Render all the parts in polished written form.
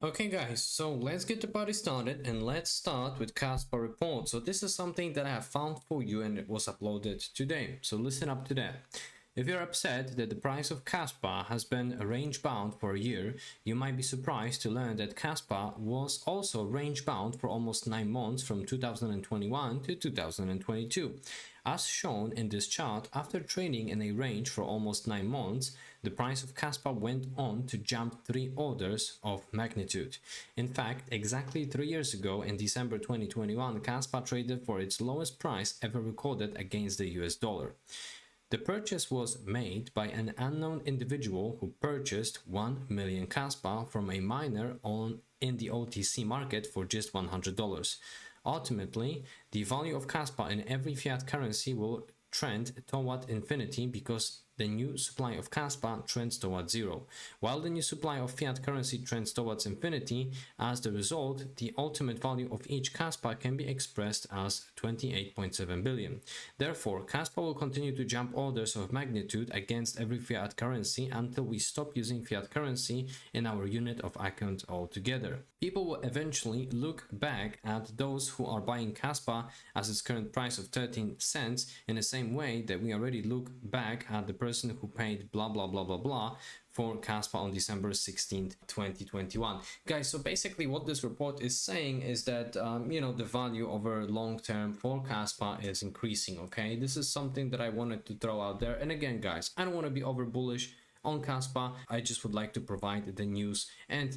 Okay guys, so let's get the party started and let's start with Kaspa report. So this is something that I have found for you and it was uploaded today. So listen up to that. If you're upset that the price of Kaspa has been range bound for a year, you might be surprised to learn that Kaspa was also range bound for almost 9 months from 2021 to 2022. As shown in this chart, after trading in a range for almost 9 months, the price of Kaspa went on to jump 3 orders of magnitude. In fact, exactly 3 years ago in December 2021, Kaspa traded for its lowest price ever recorded against the US dollar. The purchase was made by an unknown individual who purchased 1 million Kaspa from a miner in the OTC market for just $100. Ultimately, the value of Kaspa in every fiat currency will trend toward infinity because the new supply of Kaspa trends towards zero, while the new supply of fiat currency trends towards infinity. As the result, the ultimate value of each Kaspa can be expressed as 28.7 billion. Therefore, Kaspa will continue to jump orders of magnitude against every fiat currency until we stop using fiat currency in our unit of account altogether. People will eventually look back at those who are buying Kaspa as its current price of 13 cents in the same way that we already look back at the person who paid blah blah blah blah blah for Kaspa on December 16th, 2021. Guys, so basically what this report is saying is that, the value over long term for Kaspa is increasing, okay? This is something that I wanted to throw out there. And again, guys, I don't want to be over bullish on Kaspa. I just would like to provide the news and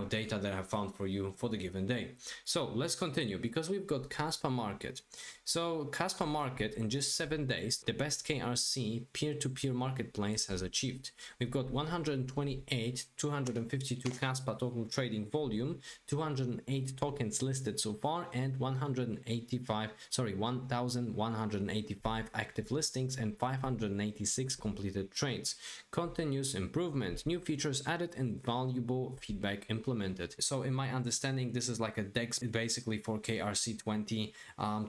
data that I have found for you for the given day. So let's continue because we've got Kaspa market. So Kaspa market in just 7 days, the best KRC peer-to-peer marketplace has achieved. We've got 128, 252 Kaspa total trading volume, 208 tokens listed so far, and 1,185 active listings and 586 completed trades. Continuous improvement, new features added, and valuable feedback implemented. So in my understanding, this is like a DEX basically for KRC20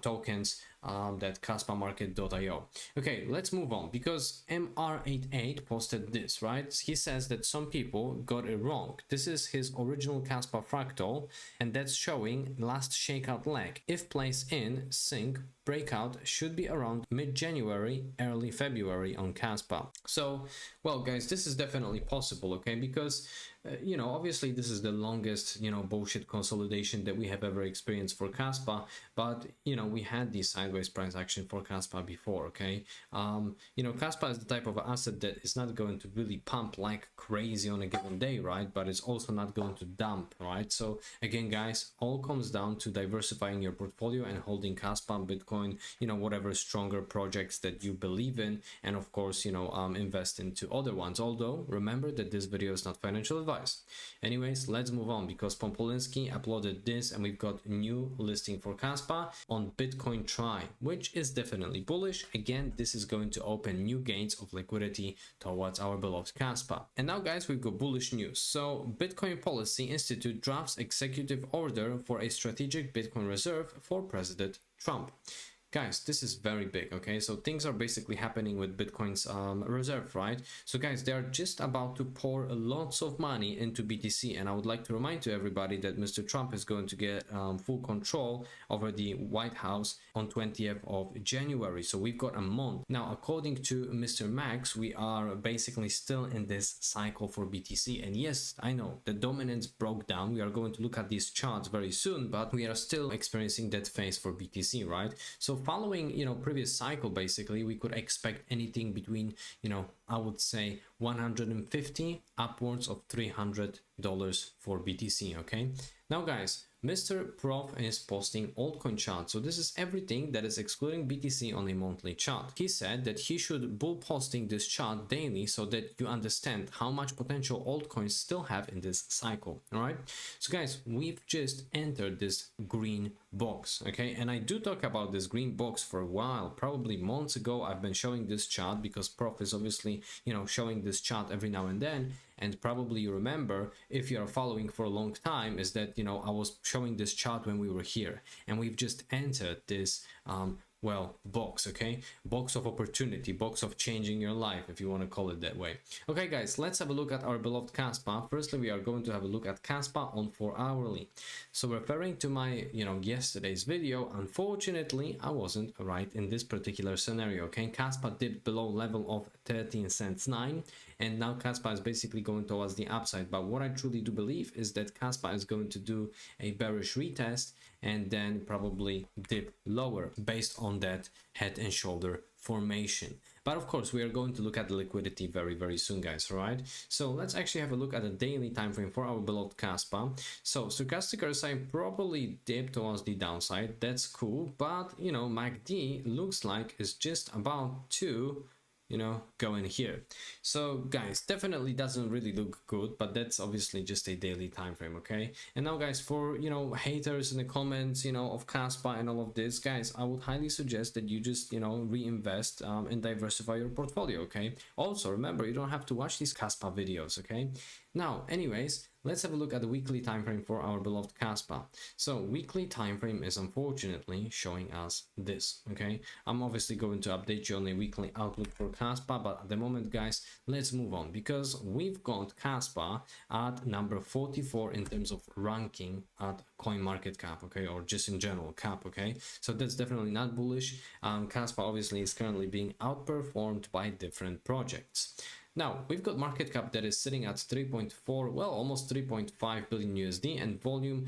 tokens that kaspamarket.io. Okay, let's move on because MR88 posted this, right? He says that some people got it wrong. This is his original Kaspa fractal, and that's showing last shakeout leg. If placed in sync, breakout should be around mid-January, early February on Kaspa. So, well, guys, this is definitely possible, okay? Because obviously this is the longest, bullshit consolidation that we have ever experienced for Kaspa, but, we had these sideways price action for Kaspa before, okay? Kaspa is the type of asset that is not going to really pump like crazy on a given day, right? But it's also not going to dump, right? So again, guys, all comes down to diversifying your portfolio and holding Kaspa, Bitcoin, whatever stronger projects that you believe in, and of course, invest into other ones. Although remember that this video is not financial advice. Anyways, let's move on because Pompolinski uploaded this and we've got new listing for Kaspa on Bitcoin Try, which is definitely bullish. Again, this is going to open new gains of liquidity towards our beloved Kaspa. And now, guys, we've got bullish news. So Bitcoin Policy Institute drafts executive order for a strategic Bitcoin reserve for President Trump. Guys, this is very big, okay? So things are basically happening with Bitcoin's reserve, right? So guys, they are just about to pour lots of money into BTC, and I would like to remind to everybody that Mr. Trump is going to get full control over the White House on 20th of January. So we've got a month. Now, according to Mr. Max, we are basically still in this cycle for BTC. And yes, I know the dominance broke down. We are going to look at these charts very soon, but we are still experiencing that phase for BTC, right? So following previous cycle, basically we could expect anything between I would say 150 upwards of $300 for BTC. Okay, now guys, Mr. Prof is posting altcoin chart. So this is everything that is excluding BTC on a monthly chart. He said that he should bull posting this chart daily so that you understand how much potential altcoins still have in this cycle. All right, so guys, we've just entered this green box, okay? And I do talk about this green box for a while, probably months ago. I've been showing this chart because Prof is obviously showing this chart every now and then, and probably you remember, if you are following for a long time, is that I was showing this chart when we were here, and we've just entered this well, box, okay, box of opportunity, box of changing your life, if you want to call it that way. Okay guys, let's have a look at our beloved Kaspa. Firstly, we are going to have a look at Kaspa on 4 hourly. So referring to my yesterday's video, unfortunately I wasn't right in this particular scenario. Okay, Kaspa dipped below level of 13 cents 9, and now Kaspa is basically going towards the upside. But what I truly do believe is that Kaspa is going to do a bearish retest and then probably dip lower based on that head and shoulder formation. But of course, we are going to look at the liquidity very soon, guys. All right, so let's actually have a look at the daily time frame for our beloved Kaspa. So stochastic RSI probably dipped towards the downside. That's cool, but MACD looks like it's just about to go in here. So guys, definitely doesn't really look good, but that's obviously just a daily time frame. Okay, and now guys, for haters in the comments of Kaspa and all of this, guys, I would highly suggest that you just reinvest and diversify your portfolio. Okay, also remember, you don't have to watch these Kaspa videos. Okay, now anyways, let's have a look at the weekly time frame for our beloved Kaspa. So weekly time frame is unfortunately showing us this. Okay, I'm obviously going to update you on a weekly outlook for Kaspa, but at the moment, guys, let's move on, because we've got Kaspa at number 44 in terms of ranking at coin market cap. Okay, or just in general cap. Okay, so that's definitely not bullish. Kaspa obviously is currently being outperformed by different projects. Now we've got market cap that is sitting at 3.4, well, almost 3.5 billion USD, and volume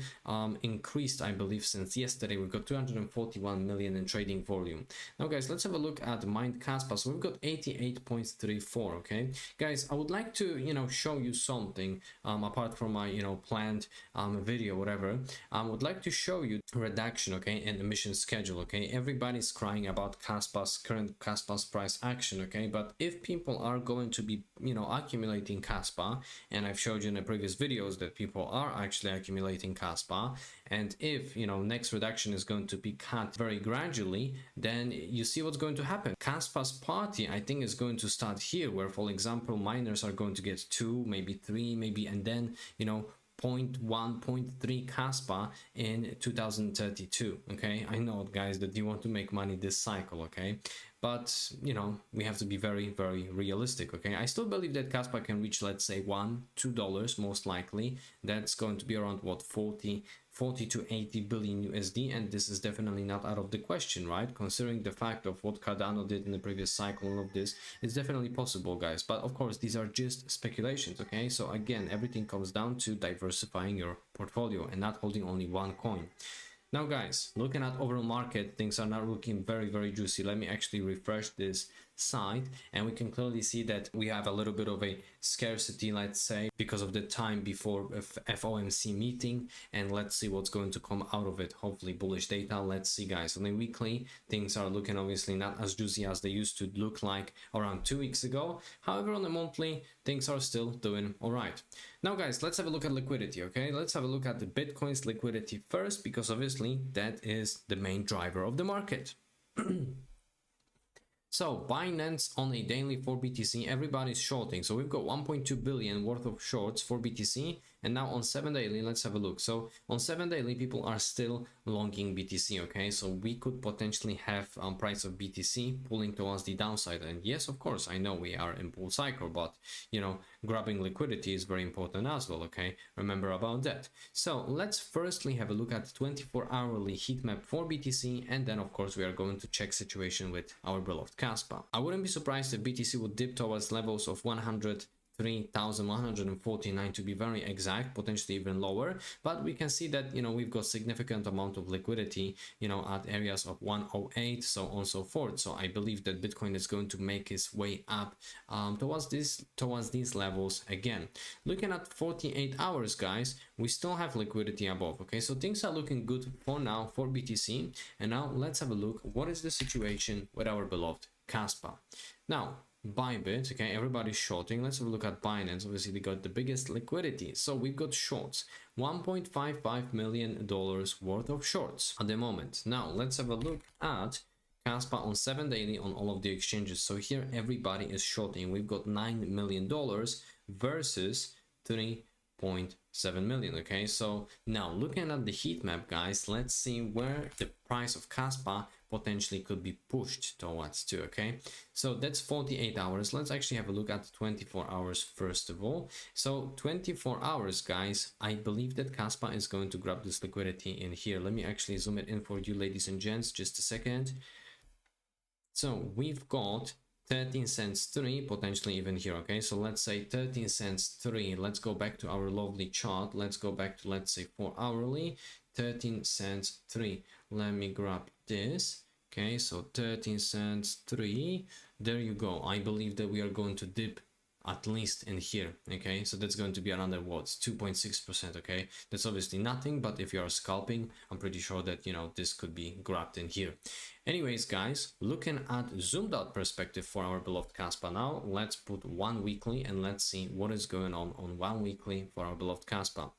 increased, I believe, since yesterday. We've got 241 million in trading volume. Now guys, let's have a look at mined Kaspa. So we've got 88.34. okay guys, I would like to show you something apart from my planned video, whatever. I would like to show you reduction, okay, and emission schedule. Okay, everybody's crying about Kaspa's current price action. Okay, but if people are going to be accumulating Kaspa, and I've showed you in the previous videos that people are actually accumulating Kaspa, and if next reduction is going to be cut very gradually, then you see what's going to happen. Kaspa's party, I think, is going to start here, where for example miners are going to get 2, maybe 3, maybe, and then 0.1, 0.3 Kaspa in 2032. okay, I know guys that you want to make money this cycle. Okay, but we have to be very realistic. Okay, I still believe that Kaspa can reach, let's say, $1-2 most likely. That's going to be around what, 40 to 80 billion USD, and this is definitely not out of the question, right? Considering the fact of what Cardano did in the previous cycle, all of this, it's definitely possible, guys. But of course, these are just speculations. Okay, so again, everything comes down to diversifying your portfolio and not holding only one coin. Now guys, looking at overall market, things are not looking very juicy. Let me actually refresh this site, and we can clearly see that we have a little bit of a scarcity, let's say, because of the time before FOMC meeting, and let's see what's going to come out of it. Hopefully bullish data. Let's see, guys. On the weekly, things are looking obviously not as juicy as they used to look like around 2 weeks ago. However, on the monthly, things are still doing all right. Now guys, let's have a look at liquidity. Okay, let's have a look at the Bitcoin's liquidity first, because obviously that is the main driver of the market. So Binance on a daily for BTC, everybody's shorting. So we've got 1.2 billion worth of shorts for BTC. And now on 7 daily, let's have a look. So on 7 daily, people are still longing BTC. Okay, so we could potentially have price of BTC pulling towards the downside. And yes, of course, I know we are in bull cycle, but grabbing liquidity is very important as well. Okay, remember about that. So let's firstly have a look at the 24-hourly heat map for BTC, and then of course we are going to check situation with our beloved Kaspa. I wouldn't be surprised if BTC would dip towards levels of 103,149 to be very exact, potentially even lower, but we can see that we've got significant amount of liquidity at areas of 108, so on so forth. So I believe that Bitcoin is going to make its way up towards these levels again. Looking at 48 hours, guys, we still have liquidity above. Okay, so things are looking good for now for BTC. And now let's have a look, what is the situation with our beloved Kaspa. Now Bybit, okay, everybody's shorting. Let's have a look at Binance. Obviously they got the biggest liquidity, so we've got shorts, $1.55 million worth of shorts at the moment. Now let's have a look at Kaspa on 7 daily on all of the exchanges. So here everybody is shorting. We've got $9 million versus 1.7 million. Okay, so now looking at the heat map, guys, let's see where the price of Kaspa potentially could be pushed towards to. Okay, so that's 48 hours. Let's actually have a look at 24 hours first of all. So 24 hours, guys, I believe that Kaspa is going to grab this liquidity in here. Let me actually zoom it in for you, ladies and gents, just a second. So we've got 13 cents 3, potentially even here. Okay, so let's say 13 cents 3. Let's go back to our lovely chart. Let's go back to, let's say, 4 hourly. 13 cents 3. Let me grab this. Okay, so 13 cents 3. There you go. I believe that we are going to dip at least in here. Okay, so that's going to be another what, 2.6%. okay, that's obviously nothing, but if you are scalping, I'm pretty sure that, you know, this could be grabbed in here. Anyways, guys, looking at zoomed out perspective for our beloved Kaspa now, let's put 1 weekly and let's see what is going on 1 weekly for our beloved Kaspa.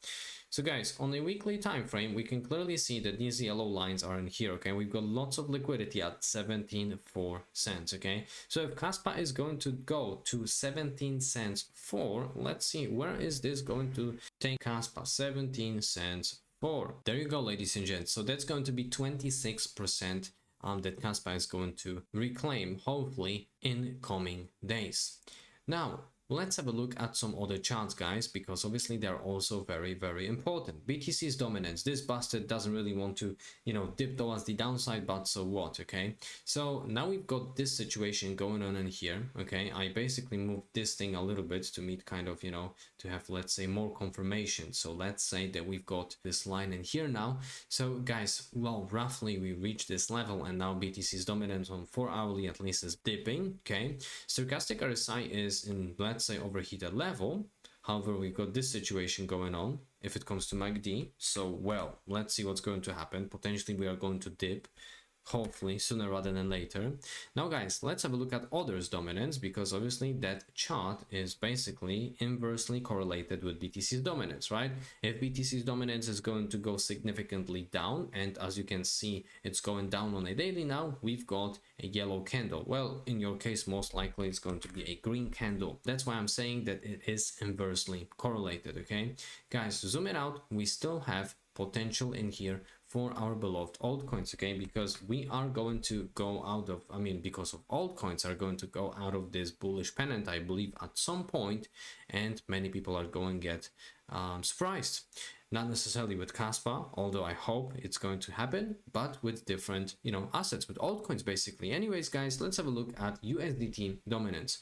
So guys, on a weekly time frame, we can clearly see that these yellow lines are in here. Okay, we've got lots of liquidity at 17.4 cents. Okay, so if Kaspa is going to go to 17 cents 4, let's see where is this going to take Kaspa. 17 cents 4. There you go, ladies and gents. So that's going to be 26% that Kaspa is going to reclaim, hopefully, in coming days. Now, let's have a look at some other charts, guys, because obviously they're also very, very important. BTC's dominance. This bastard doesn't really want to, you know, dip towards the downside, but so what, okay? So now we've got this situation going on in here, okay? I basically moved this thing a little bit to meet kind of, you know, to have, let's say, more confirmation. So let's say that we've got this line in here now. So guys, well, roughly we reached this level and now BTC's dominance on 4 hourly at least is dipping, okay? Stochastic RSI is in, let's say, overheated level. However, we've got this situation going on if it comes to MACD. So, well, let's see what's going to happen. Potentially we are going to dip, hopefully sooner rather than later. Now guys, let's have a look at others dominance, because obviously that chart is basically inversely correlated with BTC's dominance, right? If BTC's dominance is going to go significantly down, and as you can see it's going down on a daily now, we've got a yellow candle. Well, in your case most likely it's going to be a green candle. That's why I'm saying that it is inversely correlated. Okay guys, zoom it out, we still have potential in here for our beloved altcoins, okay, because we are going to go out of, because of altcoins are going to go out of this bullish pennant, I believe, at some point, and many people are going to get surprised. Not necessarily with Kaspa, although I hope it's going to happen, but with different, you know, assets, with altcoins basically. Anyways, guys, let's have a look at USDT dominance.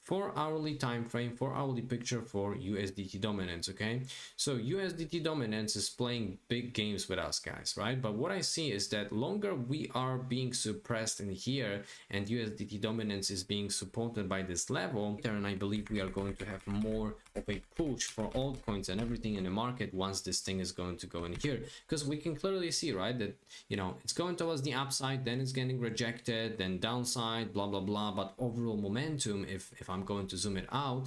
4 hourly time frame, 4 hourly picture for USDT dominance. Okay, so USDT dominance is playing big games with us, guys, right? But what I see is that longer we are being suppressed in here and USDT dominance is being supported by this level, and I believe we are going to have more of a push for altcoins and everything in the market once this thing is going to go in here, because we can clearly see, right, that, you know, it's going towards the upside, then it's getting rejected, then downside, blah blah blah. But overall momentum, if I'm going to zoom it out,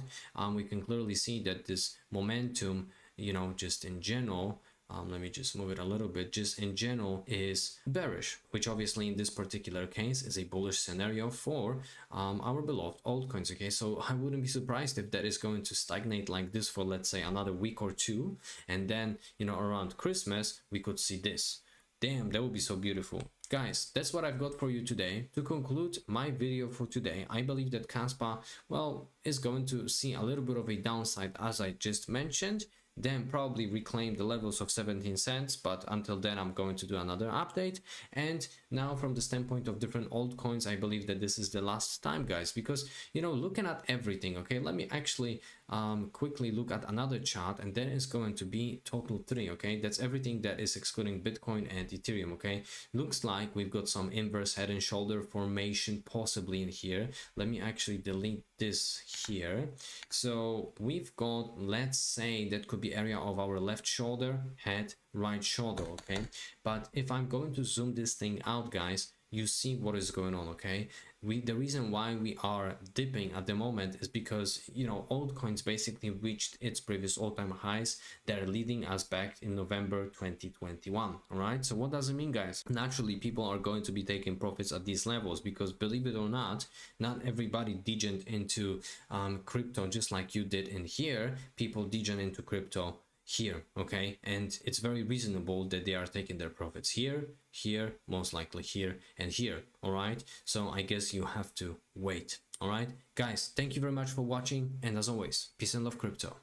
we can clearly see that this momentum, you know, just in general, let me just move it a little bit, just in general is bearish, which obviously in this particular case is a bullish scenario for our beloved altcoins. Okay, so I wouldn't be surprised if that is going to stagnate like this for, let's say, another week or two, and then, you know, around Christmas we could see this. Damn, that would be so beautiful. Guys, that's what I've got for you today. To conclude my video for today, I believe that Kaspa, well, is going to see a little bit of a downside, as I just mentioned, then probably reclaim the levels of 17 cents, but until then I'm going to do another update. And now from the standpoint of different altcoins, I believe that this is the last time, guys, because, you know, looking at everything, okay, let me actually quickly look at another chart, and then it's going to be total 3. Okay, that's everything that is excluding Bitcoin and Ethereum. Okay, looks like we've got some inverse head and shoulder formation possibly in here. Let me actually delete this here. So we've got, let's say, that could be area of our left shoulder, head, right shoulder. Okay, but if I'm going to zoom this thing out, guys, you see what is going on. Okay, the reason why we are dipping at the moment is because, you know, altcoins basically reached its previous all-time highs. They're leading us back in November 2021. All right, so what does it mean, guys? Naturally, people are going to be taking profits at these levels, because believe it or not everybody degen into crypto just like you did in here. People degen into crypto here, okay, and it's very reasonable that they are taking their profits here, here, most likely here, and here. All right, so I guess you have to wait. All right, guys, thank you very much for watching, and as always, peace and love, crypto.